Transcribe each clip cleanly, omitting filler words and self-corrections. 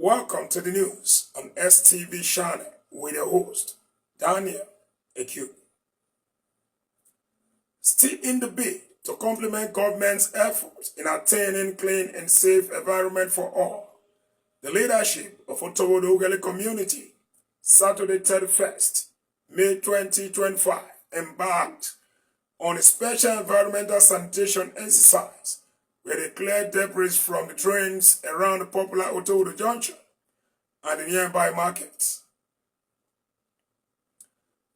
Welcome to the news on STV channel with your host, Daniel Eku. Still in the bid to complement government's efforts in attaining clean and safe environment for all, the leadership of Otovwodo-Ughelli community, Saturday 31st, May 2025, embarked on a special environmental sanitation exercise where they cleared debris from the drains around the popular Otovwodo Junction and the nearby markets.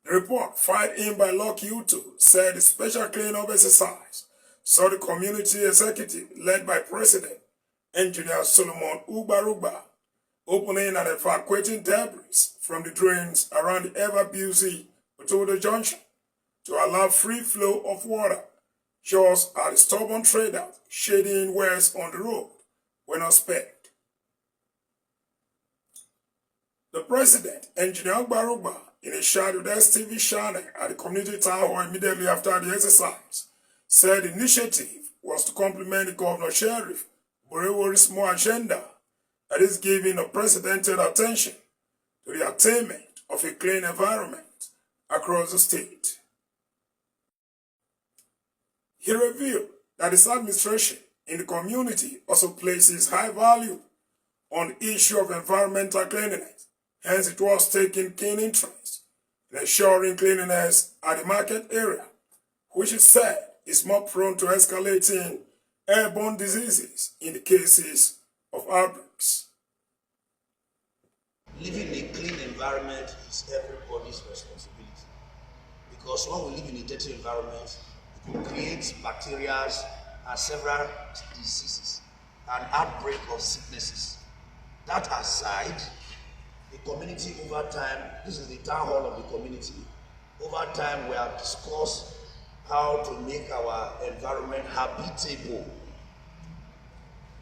The report filed in by Lucky Uto said the special cleanup exercise saw the community executive led by President Engineer Solomon Ugbarugba opening and evacuating debris from the drains around the ever-busy Otovwodo Junction to allow free flow of water. Just as the stubborn traders shading west on the road were not spared. The President, Engineer Ugbarugba, in a chat with STV channel at the community town hall immediately after the exercise, said the initiative was to complement the Governor Sheriff Borewori's more agenda that is giving unprecedented attention to the attainment of a clean environment across the state. He revealed that his administration in the community also places high value on the issue of environmental cleanliness. Hence, it was taking keen interest in ensuring cleanliness at the market area, which is said is more prone to escalating airborne diseases in the cases of outbreaks. Living in a clean environment is everybody's responsibility, because when we live in a dirty environment, it will create bacteria and several diseases and outbreak of sicknesses. That aside, the community over time, this is the town hall of the community, over time we have discussed how to make our environment habitable.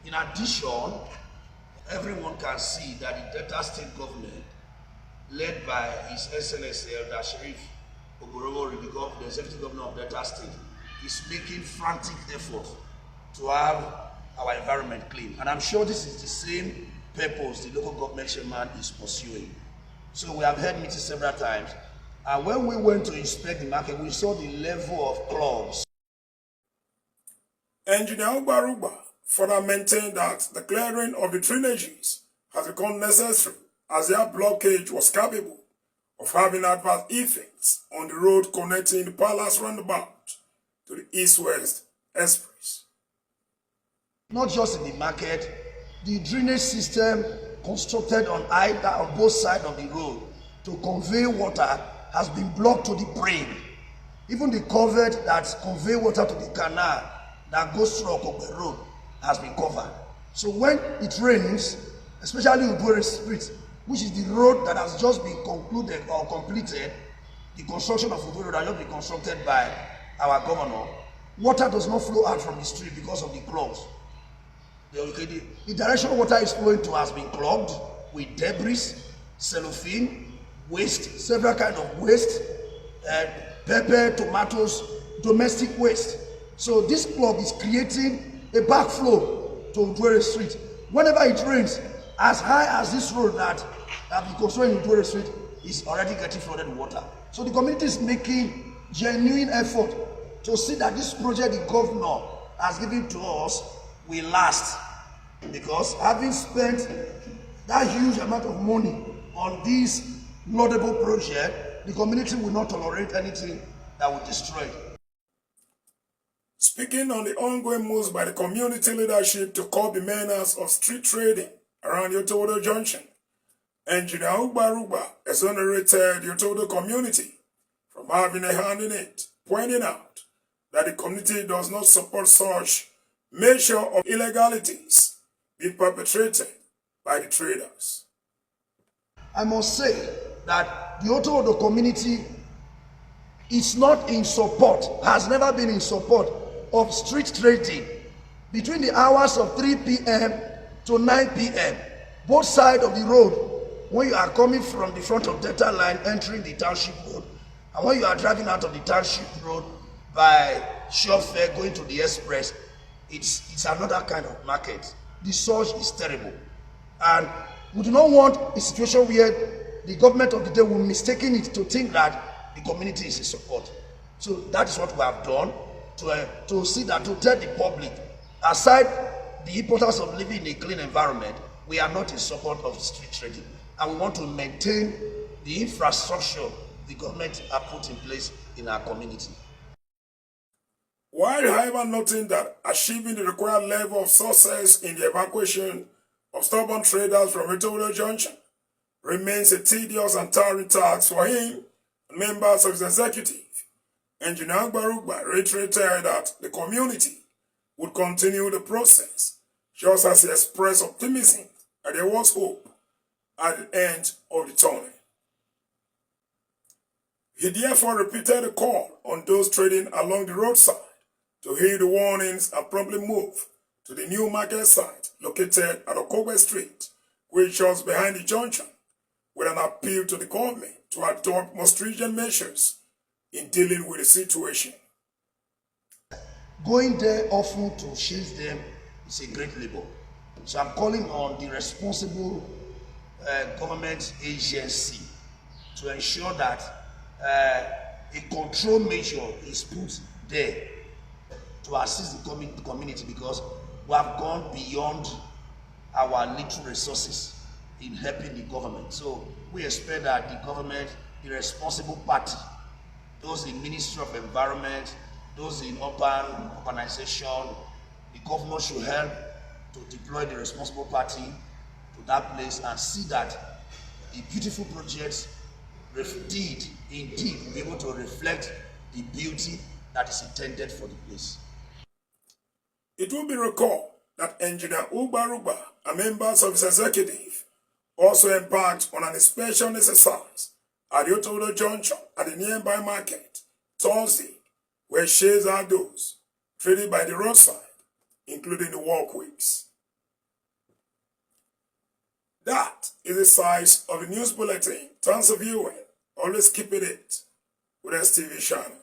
In addition, everyone can see that the Delta State government, led by His Excellency Elder Sheriff Oborowori, the Executive Governor of Delta State, is making frantic effort to have our environment clean. And I'm sure this is the same purpose the local government chairman is pursuing. So we have had meetings several times, and when we went to inspect the market, we saw the level of clogs. Engineer Ugbarugba further maintained that the clearing of the drainages has become necessary as their blockage was capable of having adverse effects on the road connecting the Palace roundabout to the east-west express. Not just in the market, the drainage system constructed on both sides of the road to convey water has been blocked to the brain. Even the culvert that convey water to the canal that goes through Okogbe Road has been covered. So when it rains, especially in Otovwodo Street, which is the road that has just been concluded or completed, the construction of Otovwodo Road has just been constructed by our governor, water does not flow out from the street because of the clogs. The direction water is flowing to has been clogged with debris, cellophane, waste, several kinds of waste, pepper, tomatoes, domestic waste. So this clog is creating a backflow to Otovwodo Street. Whenever it rains, as high as this road that have been constructed in Otovwodo Street is already getting flooded with water. So the community is making genuine effort to see that this project the governor has given to us will last, because having spent that huge amount of money on this laudable project, the community will not tolerate anything that will destroy it. Speaking on the ongoing moves by the community leadership to curb the menace of street trading around the Otovwodo Junction, Engineer Ugbarugba exonerated the Otovwodo community from having a hand in it, pointing out that the community does not support such measure of illegalities being perpetrated by the traders. I must say that the Otovwodo community is not in support, has never been in support of street trading between the hours of 3 p.m. to 9 p.m. Both sides of the road, when you are coming from the front of Delta Line entering the township road, and when you are driving out of the township road by shop fair going to the express, it's another kind of market. The surge is terrible. And We do not want a situation where the government of the day will mistaken it to think that the community is in support. So that is what we have done to see that, to tell the public, aside the importance of living in a clean environment, we are not in support of street trading, and we want to maintain the infrastructure the government have put in place in our community. While, however, noting that achieving the required level of success in the evacuation of stubborn traders from Otovwodo Junction remains a tedious and tiring task for him and members of his executive, Engineer Otovwodo-Ughelli reiterated that the community would continue the process, just as he expressed optimism that there was hope at the end of the tunnel. He therefore repeated the call on those trading along the roadside to heed the warnings and promptly move to the new market site located at Okobe Street, which is behind the junction, with an appeal to the government to adopt more stringent measures in dealing with the situation. Going there often to shield them is a great labor. So I'm calling on the responsible government agency to ensure that a control measure is put there to assist the community, because we have gone beyond our little resources in helping the government. So we expect that the government, the responsible party, those in Ministry of Environment, those in urbanization, the government should help to deploy the responsible party to that place and see that the beautiful projects indeed will be able to reflect the beauty that is intended for the place. It will be recalled that Engineer Otovwodo-Ughelli and members of his executive also embarked on an inspection exercise at the Otovwodo Junction at the nearby market Thursday, where shares are those traded by the roadside, including the walkways. That is the size of the news bulletin. Thanks for viewing. Always keep it with STV channel.